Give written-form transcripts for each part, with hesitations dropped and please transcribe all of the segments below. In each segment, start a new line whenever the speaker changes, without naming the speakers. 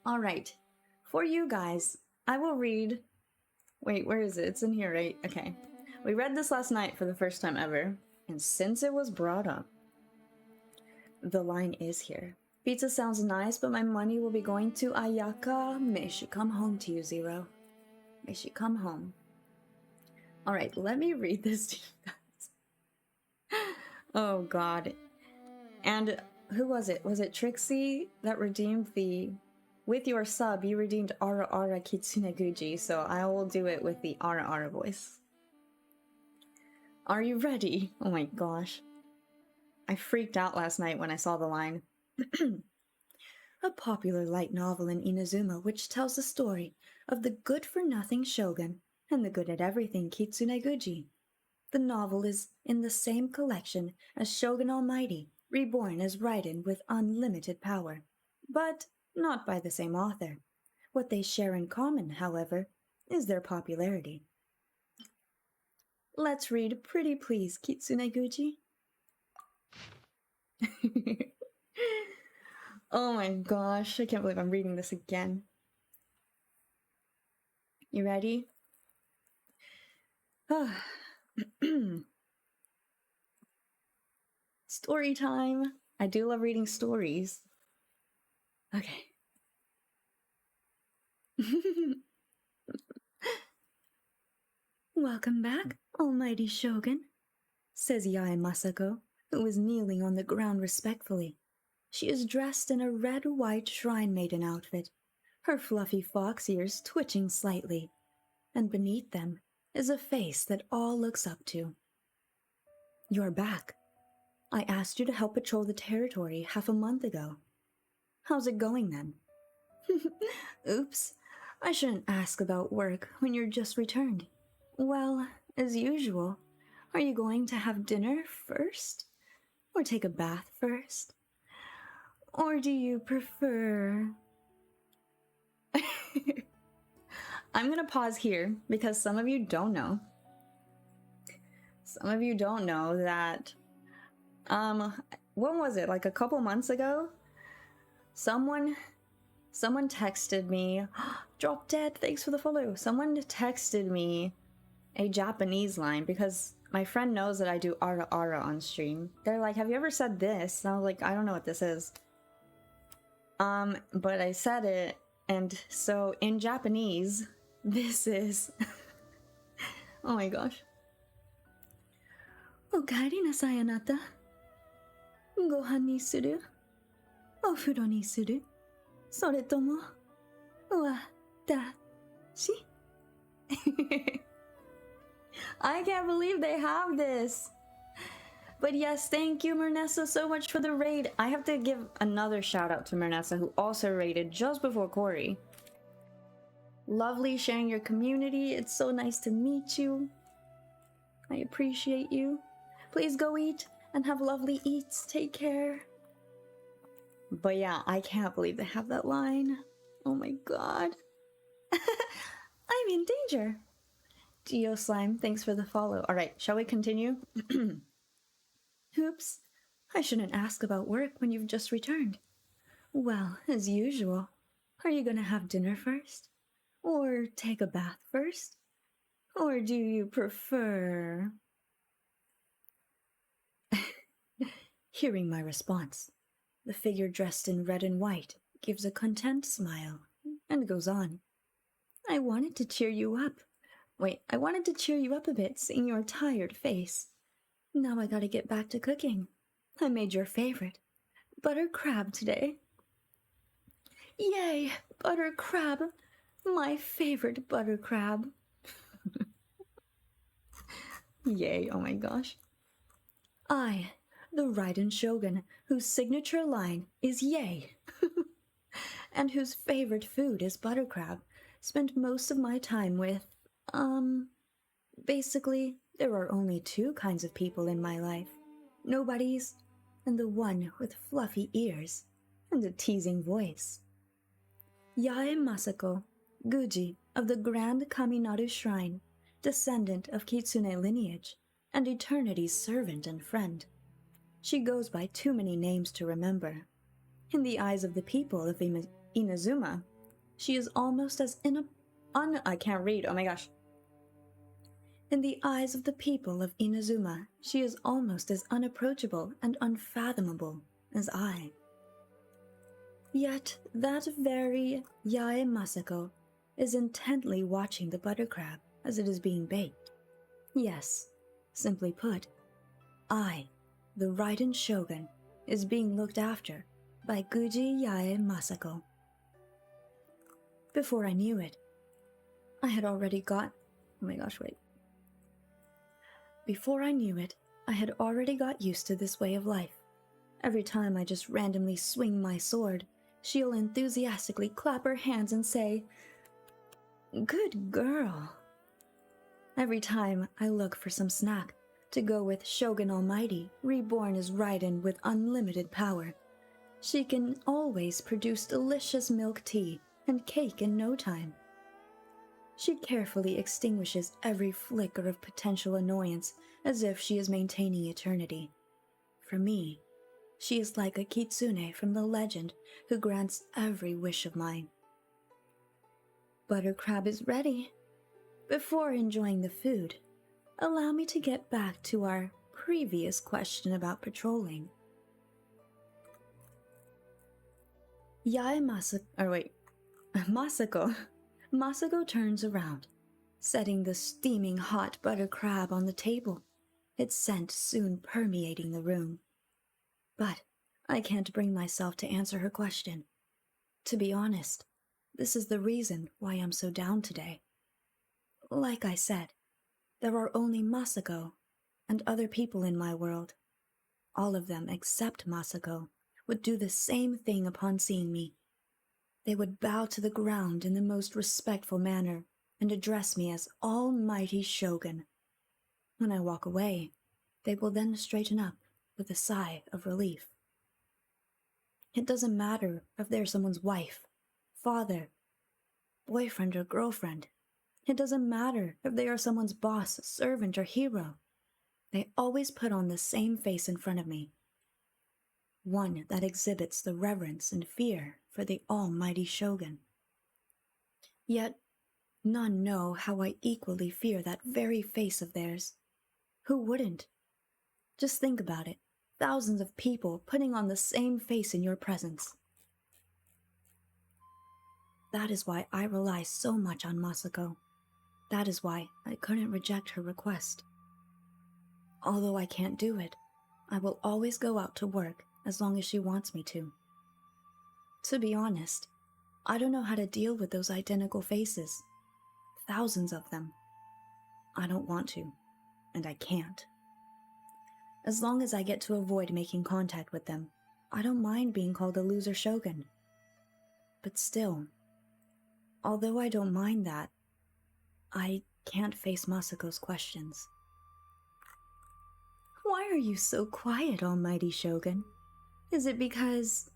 Alright, for you guys, I will read... Wait, where is it? It's in here, right? Okay. We read this last night for the first time ever, and since it was brought up, the line is here. Pizza sounds nice, but my money will be going to Ayaka. May she come home to you, Zero. May she come home. Alright, let me read this to you guys. Oh god. And who was it? Was it Trixie that redeemed the... With your sub, you redeemed Ara Ara Kitsune Guuji, so I will do it with the Ara Ara voice. Are you ready? Oh my gosh. I freaked out last night when I saw the line. A popular light novel in Inazuma which tells the story of the good-for-nothing shogun and the good-at-everything Kitsune Guuji. The novel is in the same collection as Shogun Almighty, reborn as Raiden with unlimited power, but not by the same author. What they share in common, however, is their popularity. Let's read Pretty Please, Kitsune Guuji. Oh my gosh, I can't believe I'm reading this again. You ready? Story time. I do love reading stories. Okay. Welcome back, Almighty Shogun, says Yae Masako, who is kneeling on the ground respectfully. She is dressed in a red-white shrine maiden outfit, her fluffy fox ears twitching slightly, and beneath them is a face that all looks up to. You're back. I asked you to help patrol the territory half a month ago. How's it going then? Oops, I shouldn't ask about work when you're just returned. Well, as usual, are you going to have dinner first? Or take a bath first? Or do you prefer... I'm gonna pause here because some of you don't know. Some of you don't know that, when was it? Like a couple months ago? Someone texted me, Drop Dead, thanks for the follow. Someone texted me a Japanese line because my friend knows that I do Ara Ara on stream. They're like, have you ever said this? And I was like, I don't know what this is. But I said it, and so in Japanese, this is... Oh my gosh. Okaeri nasai anata. Gohan ni suru? Ofuro ni suru? Soretomo watashi? I can't believe they have this. But yes, thank you, Mernessa, so much for the raid. I have to give another shout out to Mernessa, who also raided just before Corey. Lovely sharing your community. It's so nice to meet you. I appreciate you. Please go eat and have lovely eats. Take care. But yeah, I can't believe they have that line. Oh my god. I'm in danger. Geo Slime, thanks for the follow. Alright, shall we continue? Oops, I shouldn't ask about work when you've just returned. Well, as usual, are you gonna have dinner first? Or take a bath first? Or do you prefer... Hearing my response, the figure dressed in red and white gives a content smile and goes on. I wanted to cheer you up. I wanted to cheer you up a bit, seeing your tired face. Now I gotta get back to cooking. I made your favorite, butter crab, today. Yay, butter crab! My favorite butter crab. Yay, oh my gosh. I, the Raiden Shogun, whose signature line is yay, and whose favorite food is butter crab, spend most of my time with, basically, there are only two kinds of people in my life. Nobodies, and the one with fluffy ears and a teasing voice. Yae Masako, Guuji of the Grand Kaminaru Shrine, descendant of Kitsune lineage, and Eternity's servant and friend. She goes by too many names to remember. In the eyes of the people of Inazuma, she is almost as I can't read, oh my gosh. In the eyes of the people of Inazuma, she is almost as unapproachable and unfathomable as I. Yet that very Yae Masako is intently watching the butter crab as it is being baked. Yes, simply put, I, the Raiden Shogun, is being looked after by Guuji Yae Masako. Before I knew it, Before I knew it, I had already got used to this way of life. Every time I just randomly swing my sword, she'll enthusiastically clap her hands and say, "Good girl." Every time I look for some snack to go with Shogun Almighty, reborn as Raiden with unlimited power, she can always produce delicious milk tea and cake in no time. She carefully extinguishes every flicker of potential annoyance as if she is maintaining eternity. For me, she is like a Kitsune from the legend who grants every wish of mine. Butter crab is ready. Before enjoying the food, allow me to get back to our previous question about patrolling. Masako turns around, setting the steaming hot butter crab on the table, its scent soon permeating the room. But I can't bring myself to answer her question. To be honest, this is the reason why I'm so down today. Like I said, there are only Masako and other people in my world. All of them except Masako would do the same thing upon seeing me. They would bow to the ground in the most respectful manner and address me as Almighty Shogun. When I walk away, they will then straighten up with a sigh of relief. It doesn't matter if they're someone's wife, father, boyfriend, or girlfriend. It doesn't matter if they are someone's boss, servant, or hero. They always put on the same face in front of me. One that exhibits the reverence and fear for the Almighty Shogun. Yet, none know how I equally fear that very face of theirs. Who wouldn't? Just think about it. Thousands of people putting on the same face in your presence. That is why I rely so much on Masako. That is why I couldn't reject her request. Although I can't do it, I will always go out to work as long as she wants me to. To be honest, I don't know how to deal with those identical faces. Thousands of them. I don't want to, and I can't. As long as I get to avoid making contact with them, I don't mind being called a loser shogun. But still, although I don't mind that, I can't face Masako's questions. Why are you so quiet, Almighty Shogun? Is it because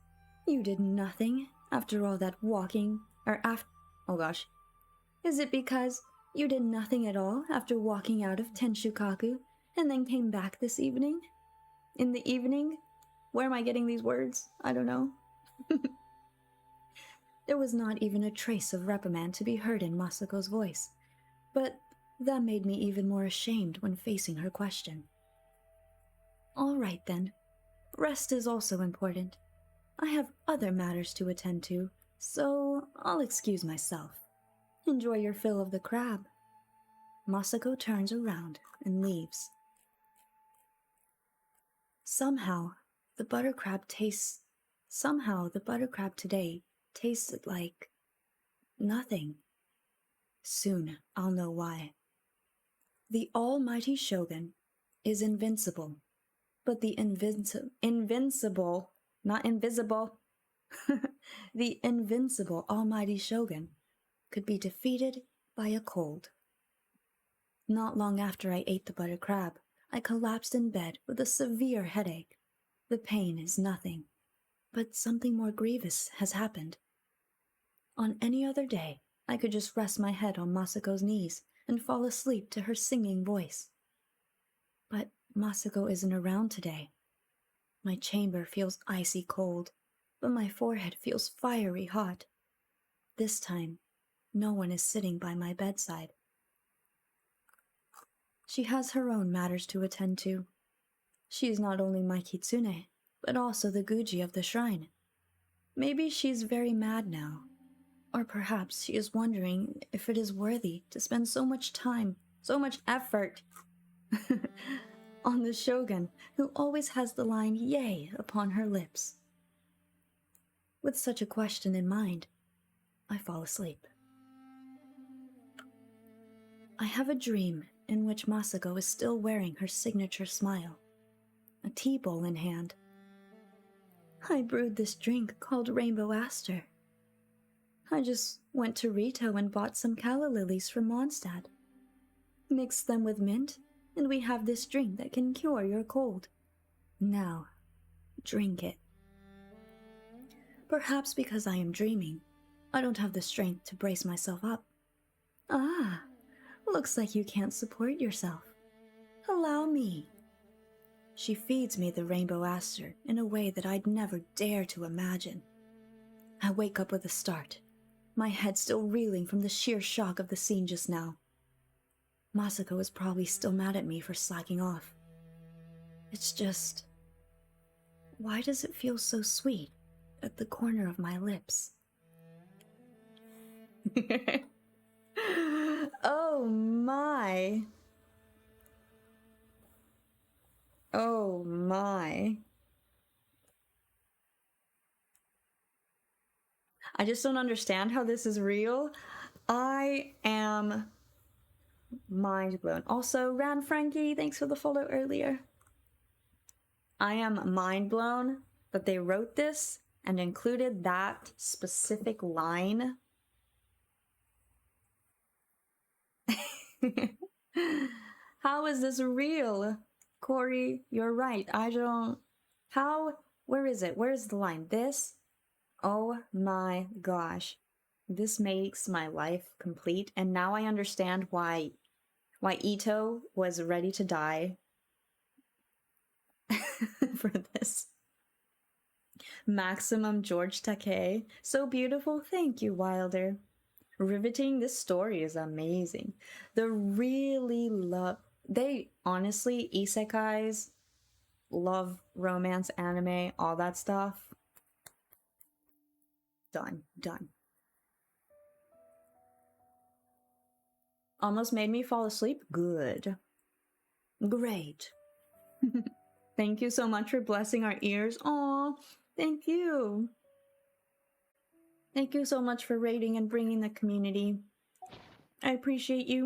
you did nothing after all that walking, Is it because you did nothing at all after walking out of Tenshukaku and then came back this evening? In the evening? Where am I getting these words? I don't know. There was not even a trace of reprimand to be heard in Masako's voice, but that made me even more ashamed when facing her question. All right then. Rest is also important. I have other matters to attend to, so I'll excuse myself. Enjoy your fill of the crab. Masako turns around and leaves. Somehow, the butter crab today tasted like nothing. Soon I'll know why. The Almighty Shogun is invincible, but the the invincible Almighty Shogun could be defeated by a cold. Not long after I ate the butter crab, I collapsed in bed with a severe headache. The pain is nothing, but something more grievous has happened. On any other day, I could just rest my head on Masako's knees and fall asleep to her singing voice. But Masako isn't around today. My chamber feels icy cold, but my forehead feels fiery hot. this time, no one is sitting by my bedside. She has her own matters to attend to. She is not only my Kitsune, but also the Guuji of the shrine. Maybe she's very mad now. Or perhaps she is wondering if it is worthy to spend so much time, so much effort on the shogun who always has the line "yay" upon her lips. With such a question in mind, I fall asleep. I have a dream in which Masako is still wearing her signature smile, a tea bowl in hand. I brewed this drink called Rainbow Aster. I just went to Rito and bought some calla lilies from Mondstadt. Mixed them with mint, and we have this drink that can cure your cold. Now, drink it. Perhaps because I am dreaming, I don't have the strength to brace myself up. Ah, looks like you can't support yourself. Allow me. She feeds me the rainbow aster in a way that I'd never dare to imagine. I wake up with a start, my head still reeling from the sheer shock of the scene just now. Masako is probably still mad at me for slacking off. It's just... why does it feel so sweet at the corner of my lips? Oh my. Oh my. I just don't understand how this is real. I am mind blown. Also, Ran Frankie, thanks for the follow earlier. I am mind blown that they wrote this and included that specific line. How is this real? Corey, you're right. I don't... How? Where is it? Where is the line? This? Oh my gosh. This makes my life complete, and now I understand why Ito was ready to die for this. Maximum George Takei. So beautiful. Thank you, Wilder. Riveting. This story is amazing. They honestly, isekais, love, romance, anime, all that stuff. Done. Almost made me fall asleep? Good. Great. Thank you so much for blessing our ears. Aw, thank you. Thank you so much for raiding and bringing the community. I appreciate you.